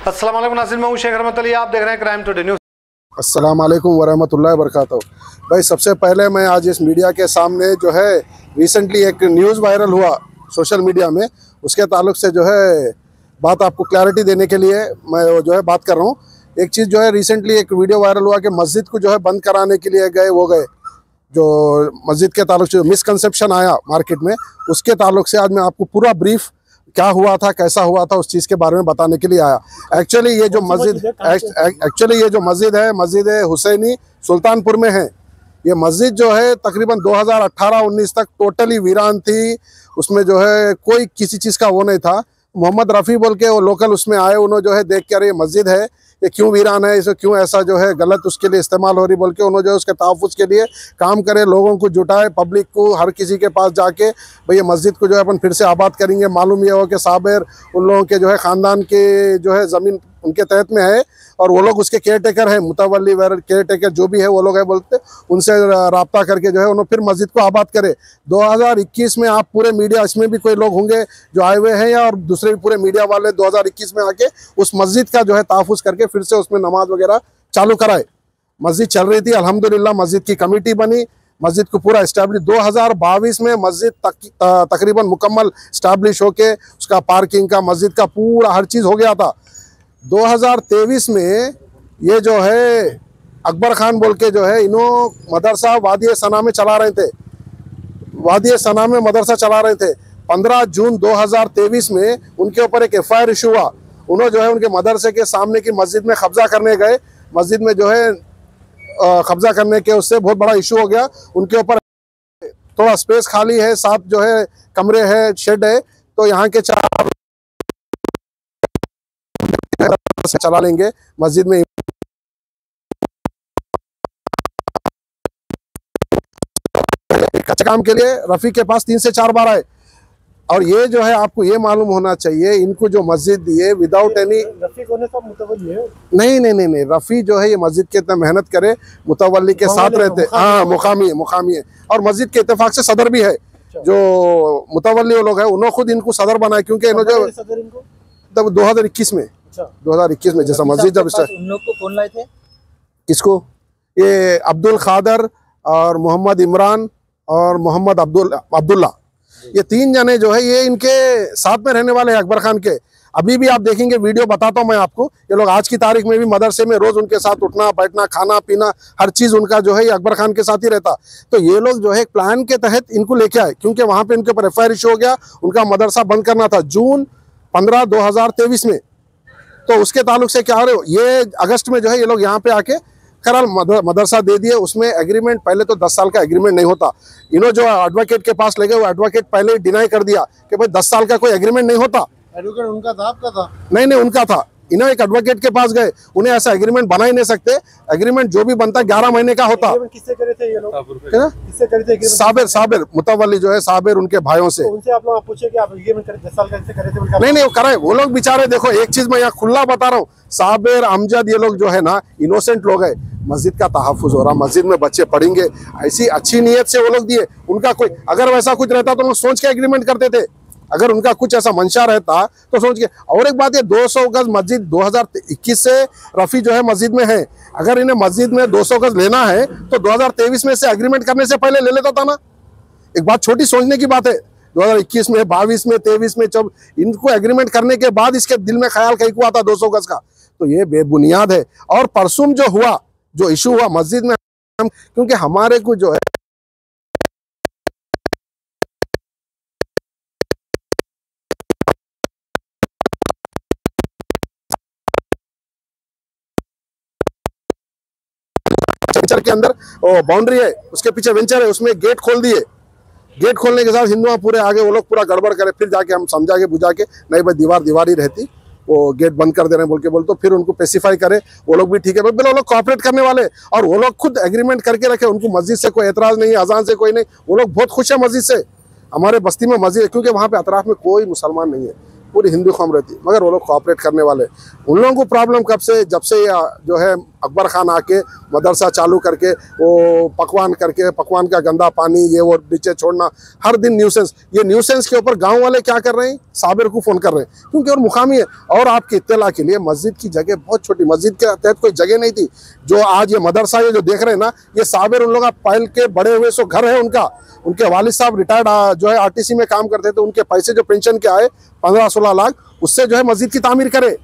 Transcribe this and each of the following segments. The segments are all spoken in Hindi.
अस्सलाम वालेकुम नाज़रीन, मैं हूं शेख रहमत अली। आप देख रहे हैं क्राइम टुडे न्यूज़। अस्सलाम वालेकुम वरहमतुल्लाहि वबरकातुहू। भाई सबसे पहले मैं आज इस मीडिया के सामने जो है रिसेंटली एक न्यूज़ वायरल हुआ सोशल मीडिया में, उसके ताल्लुक से जो है बात आपको क्लैरिटी देने के लिए मैं जो है बात कर रहा हूँ। एक चीज़ जो है रिसेंटली एक वीडियो वायरल हुआ कि मस्जिद को जो है बंद कराने के लिए गए जो मस्जिद के ताल्लुक से मिसकंसेप्शन आया मार्केट में, उसके ताल्लुक से आज मैं आपको पूरा ब्रीफ क्या हुआ था, कैसा हुआ था, उस चीज़ के बारे में बताने के लिए आया। एक्चुअली ये जो मस्जिद है मस्जिद हुसैनी सुल्तानपुर में है। ये मस्जिद जो है तकरीबन 2018-19 तक टोटली वीरान थी। उसमें जो है कोई किसी चीज़ का वो नहीं था। मोहम्मद रफ़ी बोल के वो लोकल उसमें आए, उन्होंने जो है देख कर ये मस्जिद है, ये क्यों वीरान है, इसे क्यों ऐसा जो है गलत उसके लिए इस्तेमाल हो रही बोल के उन्होंने जो है उसके तहफ़्फ़ुज़ के लिए काम करे, लोगों को जुटाए, पब्लिक को, हर किसी के पास जाके भाई ये मस्जिद को जो है अपन फिर से आबाद करेंगे। मालूम ये हो कि साबिर उन लोगों के जो है ख़ानदान के जो है ज़मीन उनके तहत में है और वो लोग उसके केयर टेकर हैं, मुतवल्ली वगैरह केयर टेकर जो भी है वो लोग है बोलते, उनसे रब्ता करके जो है उन्होंने फिर मस्जिद को आबाद करे। 2021 में आप पूरे मीडिया, इसमें भी कोई लोग होंगे जो आए हुए हैं या और दूसरे भी पूरे मीडिया वाले 2021 में आके उस मस्जिद का जो है तहफ़्फ़ुज़ करके फिर से उसमें नमाज वगैरह चालू कराए। मस्जिद चल रही थी, अल्हम्दुलिल्लाह मस्जिद की कमेटी बनी, मस्जिद को पूरा इस्टेब्लिश 2022 में मस्जिद तकरीबन मुकम्मल इस्टेब्लिश होके उसका पार्किंग का, मस्जिद का पूरा हर चीज़ हो गया था। 2023 में ये जो है अकबर खान बोल के जो है इन्हों मदरसा वादी सना में चला रहे थे, वादी सना में मदरसा चला रहे थे। 15 जून 2023 में उनके ऊपर एक FIR इशू हुआ। उन्होंने जो है उनके मदरसे के सामने की मस्जिद में कब्जा करने गए, मस्जिद में जो है कब्जा करने के उससे बहुत बड़ा इशू हो गया। उनके ऊपर थोड़ा स्पेस खाली है, 7 जो है कमरे है, शेड है, तो यहाँ के 4 चला लेंगे मस्जिद में। कच्चे काम के लिए रफ़ी के पास 3 से 4 बार आए। और ये जो है आपको ये मालूम होना चाहिए, इनको जो मस्जिद दिए विदाउट एनी रफ़ी को नहीं, रफ़ी जो है ये मस्जिद के इतना मेहनत करे, मुतवल्ली के साथ रहते, हाँ मुकामी है और मस्जिद के इत्तेफाक से सदर भी है। जो मुतवल्ली वो लोग है उन्होंने खुद इनको सदर बनाए, क्योंकि इन्होंने तब 2021 में जैसा मस्जिद जब उन लोग को कौन लाए थे, किसको, ये अब्दुल खादर और मोहम्मद इमरान और मोहम्मद अब्दुल्ला, ये 3 जने जो है ये इनके साथ में रहने वाले हैं अकबर खान के। अभी भी आप देखेंगे वीडियो, बताता हूँ मैं आपको, ये लोग आज की तारीख में भी मदरसे में रोज उनके साथ उठना बैठना, खाना पीना, हर चीज उनका जो है ये अकबर खान के साथ ही रहता। तो ये लोग जो है एक प्लान के तहत इनको लेके आए, क्योंकि वहां पे इनके ऊपर FIR इशू हो गया, उनका मदरसा बंद करना था जून 15, 2023 में। तो उसके ताल्लुक से क्या हो रहे हो, ये अगस्त में जो है ये लोग यहाँ पे आके खैर मदरसा दे दिए। उसमें एग्रीमेंट पहले तो 10 साल का एग्रीमेंट नहीं होता। इन्होंने जो एडवोकेट के पास ले गए, वो एडवोकेट पहले ही डिनाई कर दिया कि भाई 10 साल का कोई एग्रीमेंट नहीं होता। एडवोकेट उनका था, आपका था? नहीं, उनका था। इन्होंने एक एडवोकेट के पास गए, उन्हें ऐसा एग्रीमेंट बना ही नहीं सकते। एग्रीमेंट जो भी बनता 11 महीने का होता। किससे करे थे ये लोग? किससे करे थे? साबिर मुतवल्ली जो है साबिर, उनके भाइयों से। उनसे आप लोग पूछे कि आप एग्रीमेंट 10 साल का कैसे करे थे? नहीं वो करे, वो लोग बेचारे, देखो एक चीज मैं यहाँ खुला बता रहा हूँ, साबिर अमजद ये लोग जो है ना इनोसेंट लोग है। मस्जिद का तहफ़्फ़ुज़ हो रहा, मस्जिद में बच्चे पढ़ेंगे, ऐसी अच्छी नीयत से वो लोग दिए। उनका कोई अगर वैसा कुछ रहता तो वो सोच के एग्रीमेंट करते थे। अगर उनका कुछ ऐसा मंशा रहता तो सोच के। और एक बात, ये 200 गज मस्जिद 2021 से रफ़ी जो है मस्जिद में है। अगर इन्हें मस्जिद में 200 गज लेना है तो 2023 में से एग्रीमेंट करने से पहले ले लेता था ना। एक बात छोटी सोचने की बात है, 2021 में, 22 में, 23 में, जब इनको एग्रीमेंट करने के बाद इसके दिल में ख्याल कहीं को आता 200 गज का, तो ये बेबुनियाद है। और परसों जो हुआ, जो इशू हुआ मस्जिद में, क्योंकि हमारे को जो है वेंचर के अंदर बाउंड्री है, उसके पीछे वेंचर है, उसमें गेट खोल दिए। गेट खोलने के साथ हिंदुआ पूरे आगे वो लोग पूरा गड़बड़ करे, फिर जाके हम समझा के बुझा के नहीं भाई दीवार ही रहती, वो गेट बंद कर दे रहे हैं बोल के बोल, तो फिर उनको स्पेसिफाई करे, वो लोग भी ठीक है, बिल्कुल वो लोग कोऑपरेट करने वाले और वो लोग खुद एग्रीमेंट करके रखे। उनको मस्जिद से कोई एतराज नहीं, अजान से कोई नहीं, वो लोग बहुत खुश है मस्जिद से। हमारे बस्ती में मस्जिद है, क्योंकि वहाँ पे अतराफ में कोई मुसलमान नहीं है, पूरी हिंदू कौम रहती, मगर वो लोग कोऑपरेट करने वाले। उन लोगों को प्रॉब्लम कब से, जब से जो है अकबर खान आके मदरसा चालू करके वो पकवान का गंदा पानी ये वो नीचे छोड़ना, हर दिन न्यूसेंस। ये न्यूसेंस के ऊपर गांव वाले क्या कर रहे हैं, साबिर को फ़ोन कर रहे हैं क्योंकि और मुकामी है। और आपकी इत्तला के लिए मस्जिद की जगह बहुत छोटी, मस्जिद के तहत कोई जगह नहीं थी। जो आज ये मदरसा ये जो देख रहे हैं ना, ये साबिर उन लोग का पहल के बड़े हुए सो घर है उनका। उनके वालिद साहब रिटायर्ड जो है आरटीसी में काम करते थे, उनके पैसे जो पेंशन के आए 15-16 लाख, उससे जो है मस्जिद की तामीर करे।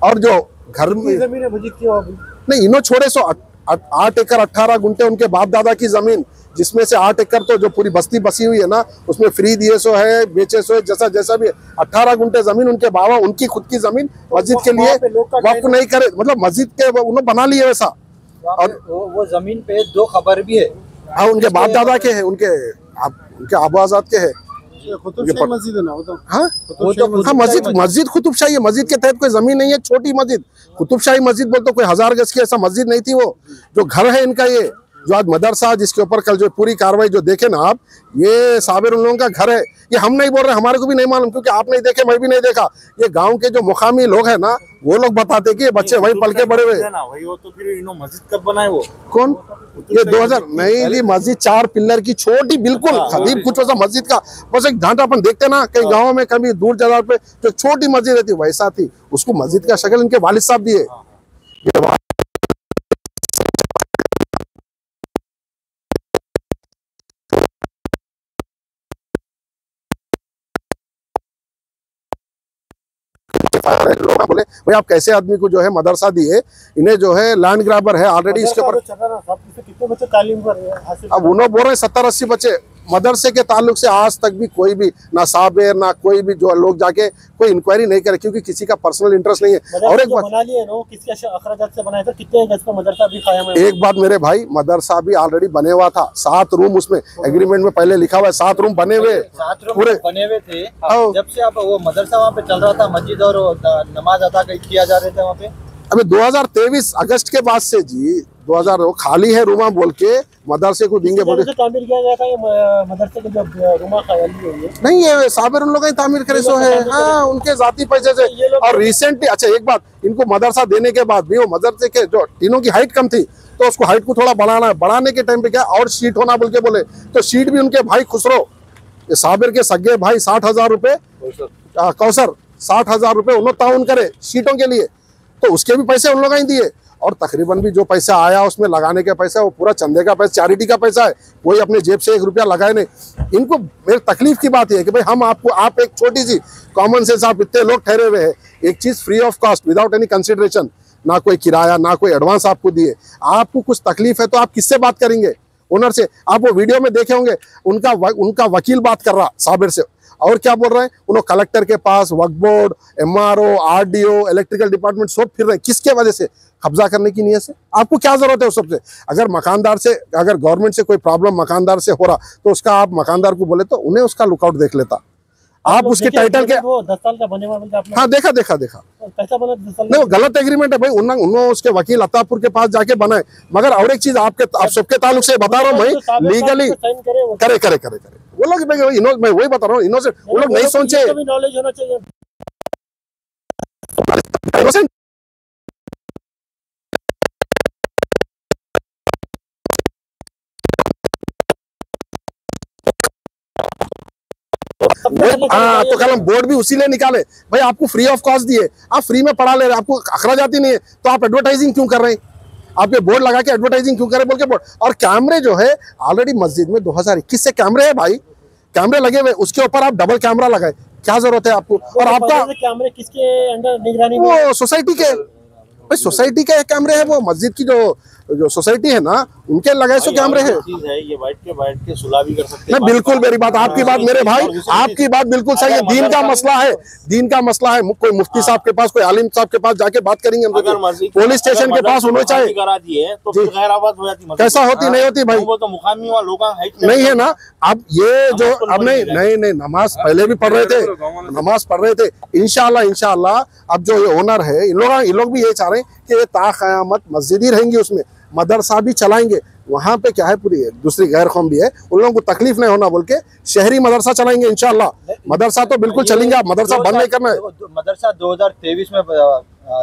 और जो घर में जमीन है मस्जिद की नहीं, इन्हों छोड़े सो 8 एकड़ 18 गुंटे उनके बाप दादा की जमीन, जिसमें से 8 एकड़ तो जो पूरी बस्ती बसी हुई है ना, उसमें फ्री दिए सो है, बेचे सो है, जैसा भी 18 गुंटे जमीन उनके बाबा, उनकी खुद की जमीन मस्जिद के लिए वक्फ नहीं करे, मतलब मस्जिद के उन्होंने बना लिए वैसा। और वो जमीन पे 2 खबर भी है। हाँ, उनके बाप दादा के है, उनके आबाजात के है। मस्जिद है ना वो तो। हाँ, मस्जिद कुतुबशाही है। मस्जिद के तहत कोई जमीन नहीं है, छोटी मस्जिद, कुतुबशाही मस्जिद बोलते, कोई 1000 गज की ऐसा मस्जिद नहीं थी। वो जो घर है इनका, ये जो आज मदरसा जिसके ऊपर कल जो पूरी कार्रवाई जो देखे ना आप, ये साबिर उन लोगों का घर है। ये हम नहीं बोल रहे, हमारे को भी नहीं मालूम क्योंकि आप नहीं देखे, मैं भी नहीं देखा। ये गांव के जो मुकामी लोग हैं ना, वो लोग बताते कि ये बच्चे वही पल के बड़े हुए। वो तो फिर इन्होंने मस्जिद कब बनाए वो? कौन? ये 2000 नहीं थी मस्जिद, 4 पिल्लर की छोटी, बिल्कुल खदीब कुछ वैसा मस्जिद का बस एक ढांचा अपन देखते ना कई गाँव में, कभी दूर जगह पे जो छोटी मस्जिद रहती वैसा थी, उसको मस्जिद का शक्ल इनके वालिद साहब दिए। लोग बोले भाई आप कैसे आदमी को जो है मदरसा दिए, इन्हें जो है लैंड ग्रैबर है ऑलरेडी इसके ऊपर। कितने बच्चे तालीम कर रहे हैं? अब उन्होंने बोल रहे हैं 70-80 बच्चे। मदरसे के ताल्लुक से आज तक भी कोई भी ना साबिर ना कोई भी जो लोग जाके कोई इंक्वायरी नहीं करे क्योंकि किसी का पर्सनल इंटरेस्ट नहीं है। और एक बात बना लिए ना, किसके अखराजात से बनाया था? कितने गज का मदरसा भी कायम है? एक बात मेरे भाई, मदरसा भी ऑलरेडी बने हुआ था, 7 रूम उसमें एग्रीमेंट में पहले लिखा हुआ है, 7 रूम बने हुए, 7 रूम पूरे बने हुए थे। जब से अब वो मदरसा वहाँ पे चल रहा था, मस्जिद और नमाज अदा किया जा रहे थे वहाँ पे। अभी 2023 अगस्त के बाद से जी 2000 वो खाली है रूमा बोल के मदरसे को देंगे बोले। तामीर किया गया था ये मदरसे के जो रूमा खाली हुई है? नहीं, ये साबिर उन लोग ही तामीर करे सो है। हाँ, उनके जाती पैसे से। और रिसेंटली अच्छा एक बात, इनको मदरसा देने के बाद भी वो मदरसे के जो टीनों की हाइट कम थी तो उसको हाइट को थोड़ा बढ़ाना है। बढ़ाने के टाइम पे क्या और शीट होना बोल के बोले, तो शीट भी उनके भाई खुसरो, ये साबिर के सगे भाई 60,000 रुपए, कौसर 60,000 रुपए उन्होंने ताउन करे शीटों के लिए, तो उसके भी पैसे उन लोग ही दिए। और तकरीबन भी जो पैसा आया उसमें लगाने का पैसा वो पूरा चंदे का पैसा, चैरिटी का पैसा है, कोई अपने जेब से 1 रुपया लगाए नहीं। इनको मेरी तकलीफ की बात यह है कि भाई हम आपको, आप एक छोटी सी कॉमन सेंस, आप इतने लोग ठहरे हुए हैं, एक चीज़ free of cost without any consideration, ना कोई किराया ना कोई एडवांस आपको दिए, आपको कुछ तकलीफ है तो आप किससे बात करेंगे? ओनर से। आप वो वीडियो में देखे होंगे उनका वकील बात कर रहा साबिर से, और क्या बोल रहे हैं, उन्होंने कलेक्टर के पास, Waqf board, MRO, RDO, electrical department सब फिर रहे हैं। किसके वजह से? कब्जा करने की नीयत से। आपको क्या जरूरत है उस सबसे? अगर मकानदार से, अगर गवर्नमेंट से कोई प्रॉब्लम मकानदार से हो रहा तो उसका आप मकानदार को बोले तो उन्हें उसका लुकआउट देख लेता। आप उसके टाइटल के 10 साल का बने हुआ आपने? हाँ, देखा। कैसा बना 10 साल? नहीं, वो गलत एग्रीमेंट है भाई। उन्होंने उसके वकील अतापुर के पास जाके बनाए। मगर और एक चीज आप सबके ताल्लुक से बता रहा हूँ मैं, लीगली करे वो लोग, मैं वही बता रहा हूँ, इनोसेंट वो लोग नहीं सोचे। नॉलेज होना चाहिए। हाँ, तो कल हम बोर्ड भी उसी लिए निकाले भाई, आपको फ्री ऑफ कॉस्ट दिए, आप फ्री में पढ़ा ले रहे, आपको अखराजाती नहीं है तो आप एडवर्टाइजिंग क्यों कर रहे हैं? आप ये बोर्ड लगा के एडवर्टाइजिंग क्यों करें बोल के बोर्ड। और कैमरे जो है ऑलरेडी मस्जिद में 2021 से कैमरे है भाई, कैमरे लगे हुए, उसके ऊपर आप डबल कैमरा लगाए, क्या जरूरत है आपको? और आपका कैमरे किसके अंडर निगरानी? वो सोसाइटी के भाई, सोसाइटी के कैमरे है, वो मस्जिद की जो सोसाइटी है ना उनके लगाए सो कैमरे हैं। चीज है ये, बैठ के सुलह भी कर सकते हैं। मैं बिल्कुल, मेरी बात, आपकी बात मेरे भाई, आपकी बात बिल्कुल सही है। दीन का मसला है, दीन का मसला है। कोई मुफ्ती साहब के पास, कोई आलिम साहब के पास जाके बात करेंगे हम, पुलिस स्टेशन के पास होना चाहिए। कैसा होती नहीं होती भाई, वो तो मुकामी लोग नहीं है ना। अब ये जो अब नहीं नमाज पहले भी पढ़ रहे थे, नमाज पढ़ रहे थे। इंशाल्लाह अब जो ये ओनर है, इन लोग भी ये चाह रहे हैं कि ये ता क़यामत मस्जिद ही रहेंगी, उसमें मदरसा भी चलाएंगे। वहाँ पे क्या है, पूरी दूसरी गैर कौम भी है, उन लोगों को तकलीफ नहीं होना बोल के शहरी मदरसा चलाएंगे इंशाल्लाह। मदरसा तो बिल्कुल चलेंगे, आप मदरसा बंद नहीं करना है। मदरसा 2023 में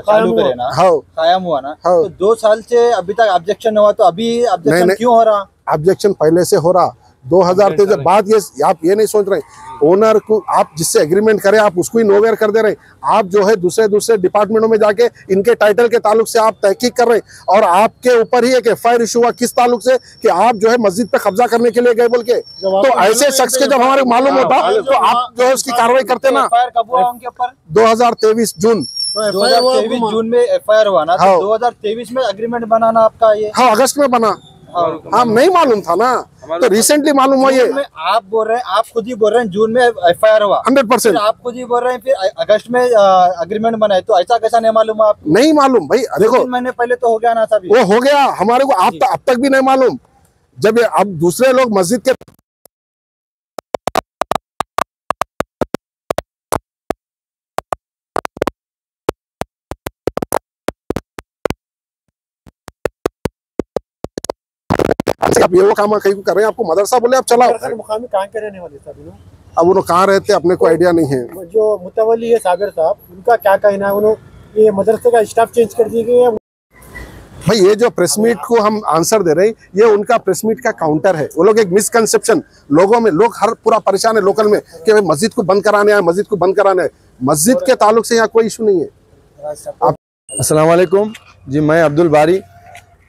चालू करे ना, हाँ कायम हुआ ना, हाँ। तो 2 साल से अभी तक ऑब्जेक्शन हुआ, तो अभी ऑब्जेक्शन क्यों हो रहा? ऑब्जेक्शन पहले से हो रहा 2023। बात ये आप ये नहीं सोच रहे ओनर को आप जिससे एग्रीमेंट करें आप उसको ही नोवेयर कर दे रहे हैं। आप जो है दूसरे डिपार्टमेंटों में जाके इनके टाइटल के ताल्लुक से आप तहकीक कर रहे हैं, और आपके ऊपर ही एक एफआईआर इशू हुआ किस ताल्लुक से कि आप जो है मस्जिद पे कब्जा करने के लिए गए बोल के। तो ऐसे शख्स के जब हमारे मालूम होता तो आप जो है उसकी कार्रवाई करते ना। कब हुआ उनके ऊपर? 2023 जून 2023 जून में एफआईआर हुआ ना, तो 2023 में एग्रीमेंट बनाना आपका ये? हाँ अगस्त में बना। हाँ नहीं मालूम था ना, तो रिसेंटली मालूम हुआ ये। आप बोल रहे हैं, आप खुद ही बोल रहे हैं जून में एफआईआर हुआ 100%। आप खुद ही बोल रहे हैं फिर अगस्त में एग्रीमेंट बनाए, तो ऐसा कैसा नहीं मालूम आप? नहीं मालूम भाई, देखो 3 महीने पहले तो हो गया ना सभी। वो हो गया हमारे को, आप अब तक भी नहीं मालूम। जब अब दूसरे लोग मस्जिद के आप ये वो काम कहीं को कर रहे हैं, आपको मदरसा बोले आप चलाओ। मुकामी कहाँ के रहने वाले साहब? अब उन्होंने कहाँ रहते अपने को आइडिया नहीं है। जो मुतवली है साबिर साहब, उनका क्या कहना है? उन्होंने ये मदरसे का स्टाफ चेंज कर दिया गया है। भाई ये जो प्रेस मीट को हम आंसर दे रहे हैं, ये उनका प्रेस मीट का काउंटर है। वो लोग एक मिसकंसेप्शन लोगों में, लोग हर पूरा परेशान है लोकल में कि भाई मस्जिद को बंद कराने आए, मस्जिद को बंद कराने आए। मस्जिद के ताल्लुक से यहाँ कोई इशू नहीं है। अस्सलाम वालेकुम जी, मैं अब्दुल बारी।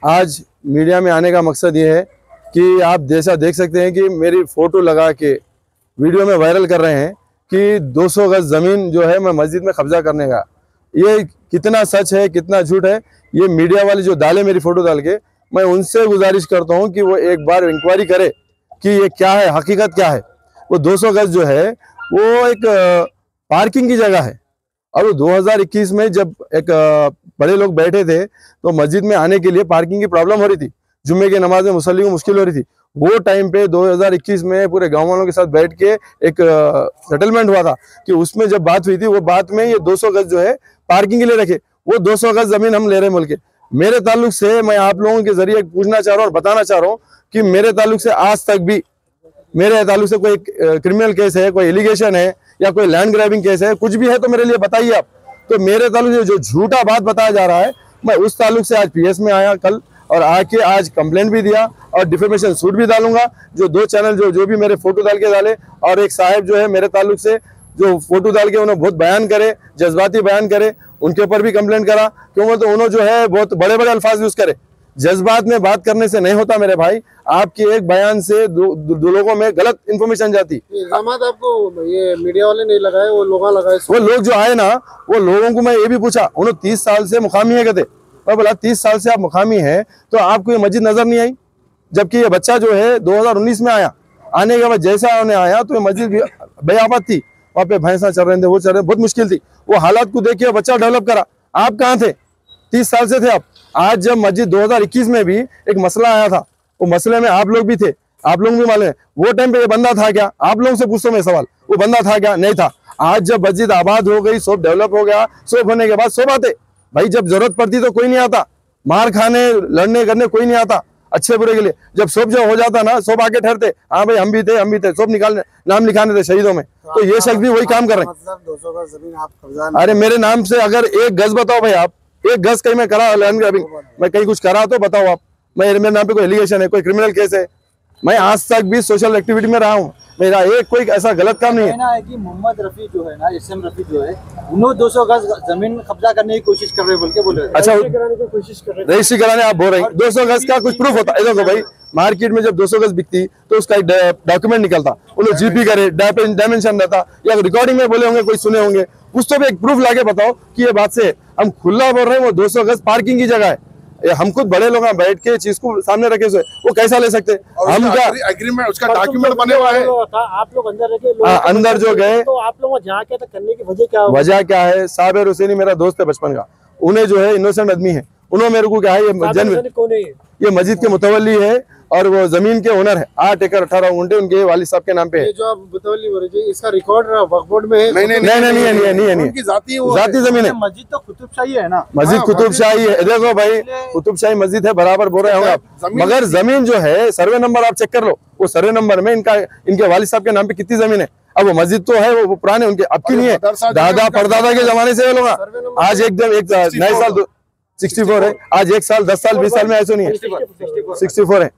आज मीडिया में आने का मकसद ये है कि आप जैसा देख सकते हैं कि मेरी फ़ोटो लगा के वीडियो में वायरल कर रहे हैं कि 200 गज ज़मीन जो है मैं मस्जिद में कब्जा करने का। ये कितना सच है कितना झूठ है, ये मीडिया वाले जो डाले मेरी फ़ोटो डाल के, मैं उनसे गुजारिश करता हूँ कि वो एक बार इंक्वायरी करे कि ये क्या है, हकीकत क्या है। वो 200 गज जो है वो एक पार्किंग की जगह है, और 2021 में जब एक बड़े लोग बैठे थे तो मस्जिद में आने के लिए पार्किंग की प्रॉब्लम हो रही थी, जुम्मे की नमाज में मुसल्ली को मुश्किल हो रही थी। वो टाइम पे 2021 में पूरे गांव वालों के साथ बैठ के एक सेटलमेंट हुआ था कि उसमें जब बात हुई थी, वो बात में ये 200 गज जो है पार्किंग के लिए रखे, वो 200 गज जमीन हम ले रहे हैं बोल के। मेरे ताल्लुक से मैं आप लोगों के जरिए पूछना चाह रहा हूँ और बताना चाह रहा हूँ कि मेरे ताल्लुक से आज तक भी, मेरे ताल्लुक से कोई क्रिमिनल केस है, कोई एलिगेशन है या कोई लैंड ग्रैबिंग केस है, कुछ भी है तो मेरे लिए बताइए आप। तो मेरे ताल्लुक से जो झूठा बात बताया जा रहा है, मैं उस ताल्लुक से आज पीएस में आया कल, और आके आज कंप्लेंट भी दिया और डिफेमेशन सूट भी डालूंगा। जो 2 चैनल जो भी मेरे फोटो डाल के डाले, और एक साहब जो है मेरे ताल्लुक से जो फोटो डाल के उन्होंने बहुत बयान करे, जज्बाती बयान करे, उनके ऊपर भी कंप्लेंट करा। क्योंकि तो उन्होंने जो है बहुत बड़े बड़े अल्फाज यूज करे। जज्बात में बात करने से नहीं होता मेरे भाई, आपके एक बयान से दो लोगों में गलत इन्फॉर्मेशन जाती। आपको ये मीडिया वाले नहीं लगाए, वो लोग लगाए। वो लोग जो आए ना, वो लोगों को मैं ये भी पूछा, उन्होंने 30 साल से मुकामी है कहते। मैं बोला 30 साल से आप मुकामी है तो आपको ये मस्जिद नजर नहीं आई? जबकि ये बच्चा जो है 2019 में आया, आने के बाद जैसा उन्हें आया तो ये मस्जिद बेआबाद थी, वहाँ पे भैंसा चल रहे थे, वो चल रहे, बहुत मुश्किल थी। वो हालात को देखिए बच्चा डेवलप करा। आप कहाँ थे? 30 साल से थे आप। आज जब मस्जिद 2021 में भी एक मसला आया था, वो मसले में आप लोग भी थे, आप लोग भी मालूम है वो टाइम पे ये बंदा था क्या? आप लोगों से पूछता मैं सवाल, वो बंदा था क्या? नहीं था। आज जब मस्जिद आबाद हो गई, सब डेवलप हो गया, सब होने के बाद सब आते भाई। जब जरूरत पड़ती तो कोई नहीं आता, मार खाने लड़ने करने कोई नहीं आता, अच्छे बुरे के लिए। जब सब जो हो जाता ना, सब आके ठहरते, हाँ भाई हम भी थे, सब निकालने नाम लिखाने थे शहीदों में। तो ये शख्स भी वही काम कर रहे हैं। मतलब 200 गज जमीन आप कब्जा? अरे मेरे नाम से अगर एक गज बताओ भाई, आप एक गज कहीं मैं करा लैंड ग्रैबिंग, मैं कहीं कुछ करा तो बताओ आप। मेरे नाम पे कोई एलिगेशन है, कोई क्रिमिनल केस है? मैं आज तक भी सोशल एक्टिविटी में रहा हूँ, मेरा एक कोई ऐसा गलत काम नहीं है। कहना है कि मोहम्मद रफी जो है ना, एसएम रफी जो है, उन्होंने 200 गज जमीन कब्जा करने की कोशिश कर रहे बोल के बोले। अच्छा, कराने की कोशिश कर रहे हैं। रजिस्ट्री कराने आप बोल रहे हैं? 200 गज का कुछ प्रूफ होता है? देखो भाई, मार्केट में जब 200 गज बिकती तो उसका एक डॉक्यूमेंट निकलता, उन्हें जीपी करे, डायमेंशन रहता, या रिकॉर्डिंग में बोले होंगे, कोई सुने होंगे, कुछ तो भी एक प्रूफ लाके बताओ कि ये बात से हम खुला बोल रहे हैं। वो 200 गज पार्किंग की जगह है, हम खुद बड़े लोग बैठ के चीज को सामने रखे हुए, वो कैसा ले सकते? हम क्या एग्रीमेंट, उसका डॉक्यूमेंट बने हुआ है। आप लोग अंदर रखे, अंदर जो गए, तो आप लोग जहाँ के करने की वजह क्या? वजह क्या है? साबिर हुसैनी मेरा दोस्त है बचपन का, उन्हें जो है इनोसेंट आदमी है, उन्होंने मेरे को क्या है, ये कौन है? ये मस्जिद के मुतवली है, और वो जमीन के ओनर है। 8 एकड़ 18 गुंठे उनके वालिद साहब के नाम पे है। ये जो आप मुतवल्ली बोल रहे हैं, इसका रिकॉर्ड वक्फ बोर्ड में है? नहीं, उनकी जाती जमीन है। मस्जिद तो कुतुबशाही है ना? मस्जिद कुतुबशाही है। देखो भाई, कुतुबशाही मस्जिद है, बराबर बोल रहे होंगे आप, मगर जमीन जो है सर्वे नंबर आप चेक कर लो, वो सर्वे नंबर में इनके वालिद साहब के नाम पे कितनी जमीन है। अब वो मस्जिद तो है, वो पुराने उनके अब की नहीं है, दादा परदादा के जमाने से लोग। आज एकदम एक नए साल 64 है, आज 1 साल 10 साल 20 साल में ऐसा नहीं है, 64 है।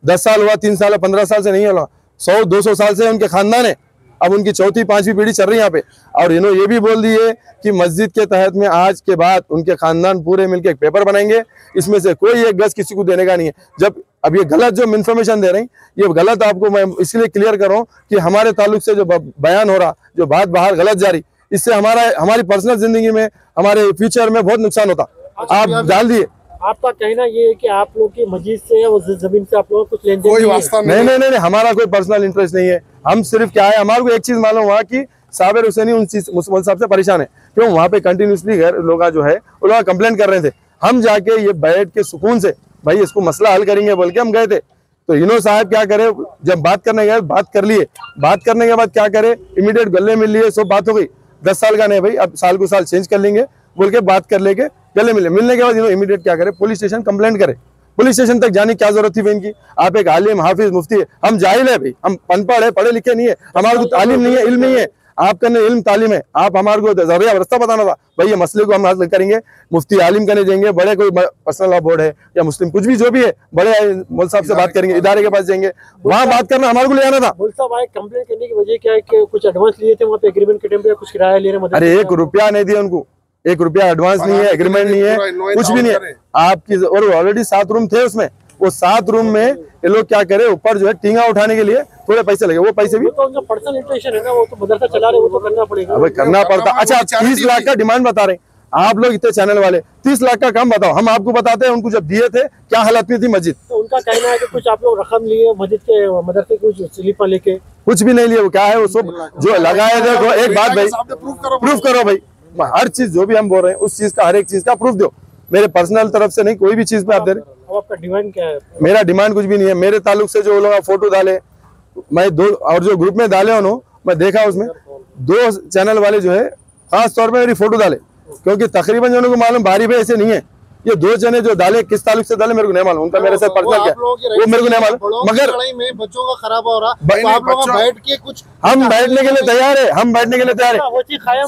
10 साल हुआ, 3 साल 15 साल से नहीं होगा, 100-200 साल से उनके खानदान है। अब उनकी 4th-5वीं पीढ़ी चल रही है यहाँ पे। और इन्होंने ये भी बोल दिए कि मस्जिद के तहत में आज के बाद उनके खानदान पूरे मिलकर एक पेपर बनाएंगे, इसमें से कोई एक गज किसी को देने का नहीं है। जब अब ये गलत जो इन्फॉर्मेशन दे रही, ये गलत आपको मैं इसलिए क्लियर कर रहा हूँ कि हमारे ताल्लुक से जो बयान हो रहा, जो बात बाहर गलत जा रही, इससे हमारी पर्सनल जिंदगी में, हमारे फ्यूचर में बहुत नुकसान होता। आप डाल दिए। आपका कहना ये है कि आप लोग की मस्जिद से या उस जमीन से आप लोगों को कुछ लेन देन कोई वास्ता नहीं, हमारा कोई पर्सनल इंटरेस्ट नहीं है। हम सिर्फ क्या है, हमारे को एक चीज मालूम हुआ कि साबिर हुसैनी उन मुस्लिम साहब से परेशान है, क्यों वहाँ पे कंटिन्यूसली लोग जो है वो लोग कंप्लेंट कर रहे थे। हम जाके ये बैठ के सुकून से भाई इसको मसला हल करेंगे बोल के हम गए थे। तो इन्हों साहब क्या करे, जब बात करने गए, बात कर लिए, बात करने के बाद क्या करे, इमीडिएट गले मिल लिए, सब बात हो गई। 10 साल का नहीं भाई, अब साल को साल चेंज कर लेंगे बोल के बात कर लेके गले मिलने के बाद इन्होंने इमीडिएट क्या करे, पुलिस स्टेशन कंप्लेंट करे। पुलिस स्टेशन तक जाने की क्या जरूरत थी भाई इनकी? आप एक आलिम हाफिज मुफ्ती है, हम जाहिल है भाई, हम अनपढ़ है, पढ़े लिखे नहीं है, हमारे को तालीम नहीं है, इल्म नहीं है। आप करने इल्म तालीम है, आप हमारे को जरिया रास्ता बताना था भाई, ये मसले को हम हल करेंगे, मुफ्ती आलिम करने देंगे, बड़े कोई पर्सनल लॉ बोर्ड है या मुस्लिम कुछ भी जो भी है, बड़े मौलवी साहब से बात करेंगे, इदारे के पास जाएंगे, वहाँ बात करना हमारे को ले आना था। मौलवी साहब आए कंप्लेंट करने की वजह क्या है कि कुछ एडवांस लिए थे वहाँ पे एग्रीमेंट के टाइम पे, कुछ किराया ले रहे? अरे 1 रुपया नहीं दिया उनको, 1 रुपया एडवांस नहीं है, एग्रीमेंट नहीं है, कुछ भी नहीं है आपकी। और ऑलरेडी 7 रूम थे उसमें, वो 7 रूम में ये लोग क्या करे, ऊपर जो है टींगा उठाने के लिए थोड़े पैसे लगे, वो पैसे भी तो उनका पर्सनल इंटरेस्ट है ना, वो तो मदरसा चला रहे, वो तो करना पड़ेगा। अब करना पड़ता। अच्छा 30 लाख का डिमांड बता रहे आप लोग, इतने चैनल वाले 30 लाख का काम बताओ, हम आपको बताते हैं उनको जब दिए थे क्या हालत में थी मस्जिद। तो उनका कहना है कि कुछ आप लोग रकम लिए मस्जिद के, मदरसे कुछ स्लीपर लेके, कुछ भी नहीं लिए। वो क्या है, वो सब जो लगाए, देखो एक बात भाई, प्रूफ करो भाई, हर चीज जो भी हम बोल रहे हैं उस चीज का, हर एक चीज का प्रूफ दो। मेरे पर्सनल तरफ से नहीं, कोई भी चीज पे आप दे रहे। अब आपका डिमांड क्या है? मेरा डिमांड कुछ भी नहीं है। मेरे ताल्लुक से जो लोग फोटो डाले, मैं 2 और जो ग्रुप में डाले उन्होंने, मैं देखा उसमें 2 चैनल वाले जो है खास तौर पे मेरी फोटो डाले, क्योंकि तकरीबन जो उनको मालूम बारी भाई ऐसे नहीं है। ये 2 जने जो डाले किस ताल्लुक से डाले मेरे को नहीं मालूम, उनका मेरे साथ पर्सनल क्या वो मेरे को नहीं मालूम। मगर बच्चों का खराब हो रहा, आप लोग बैठ के कुछ, हम बैठने के लिए तैयार है, हम बैठने के लिए तैयार है।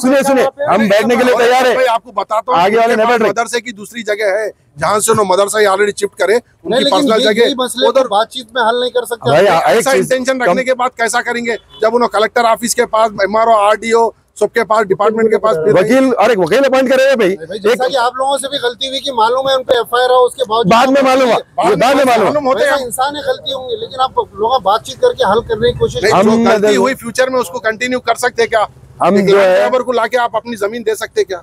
सुनिए, हम बैठने के लिए तैयार है। आपको बताता हूँ, आगे वाले नहीं बैठ रहे। मदरसे की दूसरी जगह है जहाँ से उन्होंने मदरसा ऑलरेडी शिफ्ट करे, उनकी पर्सनल जगह उधर बातचीत में हल नहीं कर सकते भाई। ऐसा इंटेंशन रखने के बाद कैसा करेंगे, जब उन्होंने कलेक्टर ऑफिस के पास, MRO, RDO सबके पास, डिपार्टमेंट के पास वकील और एक वकील अपॉइंट करेंगे भाई। जैसा कि आप लोगों से भी गलती हुई कि मालूम है उन पे FIR हो, उसके बाद में मालूम हुआ, बाद में मालूम होते हैं, इंसान गलती होंगी, लेकिन आप लोग बातचीत करके हल करने की कोशिश, जो गलती हुई फ्यूचर में उसको कंटिन्यू कर सकते क्या? हम जो है को लाके आप अपनी जमीन दे सकते क्या?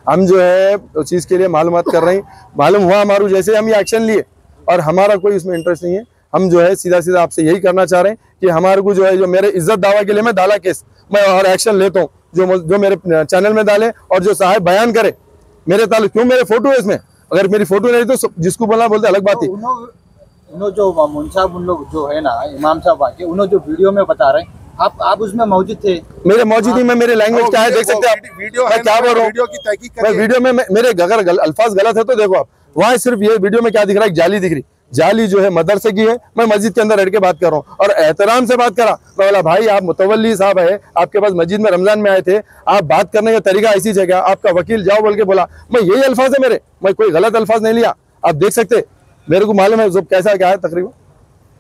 हम जो है उस चीज के लिए मालूमात कर रहे हैं, मालूम हुआ हमारू जैसे हम ये एक्शन लिए, और हमारा कोई इसमें इंटरेस्ट नहीं है। हम जो है सीधा आपसे यही करना चाह रहे हैं कि हमारे को जो है, जो मेरे इज्जत दावा के लिए मैं डाला केस, मैं और एक्शन लेता हूँ, जो मेरे चैनल में डाले और जो साहब बयान करे मेरे ताल्लुक, क्यों मेरे फोटो है इसमें, अगर मेरी फोटो नहीं तो जिसको बोलना बोलते अलग बात है। उन्होंने जो मुन साहब उन लोग जो है ना, इमाम साहब आके उन्होंने जो वीडियो में बता रहे हैं, आप उसमें मौजूद थे? मेरे मौजूद ही में, मेरे लैंग्वेज क्या है देख सकते हैं आप, वीडियो मैं क्या बोल रहा हूँ, वीडियो में मेरे अगर अल्फाज गलत है तो देखो आप, वहाँ सिर्फ ये वीडियो में क्या दिख रहा है, जाली दिख रही, जाली जो है मदरसे की है, मैं मस्जिद के अंदर बैठ के बात कर रहा हूँ और एहतराम से बात करा। मैं बोला भाई आप मुतवल्ली साहब है, आपके पास मस्जिद में रमजान में आए थे, आप बात करने का तरीका ऐसी जगह, आपका वकील जाओ बोल के बोला, मैं यही अल्फाज है मेरे, मैं कोई गलत अल्फाज नहीं लिया। आप देख सकते, मेरे को मालूम है सब कैसा क्या है तकरीबन।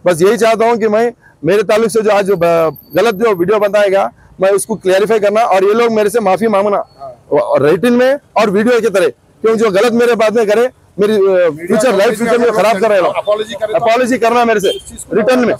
बस यही चाहता हूँ कि मैं मेरे ताल्लुक से जो आज जो गलत जो वीडियो बनाएगा मैं उसको क्लियरिफाई करना, और ये लोग मेरे से माफी मांगना रिटन में और वीडियो की तरह, क्योंकि जो गलत मेरे बाद में करे, मेरी फ्यूचर लाइफ फ्यूचर में खराब कर रहे हैं, अपॉलॉजी करना मेरे से रिटर्न में।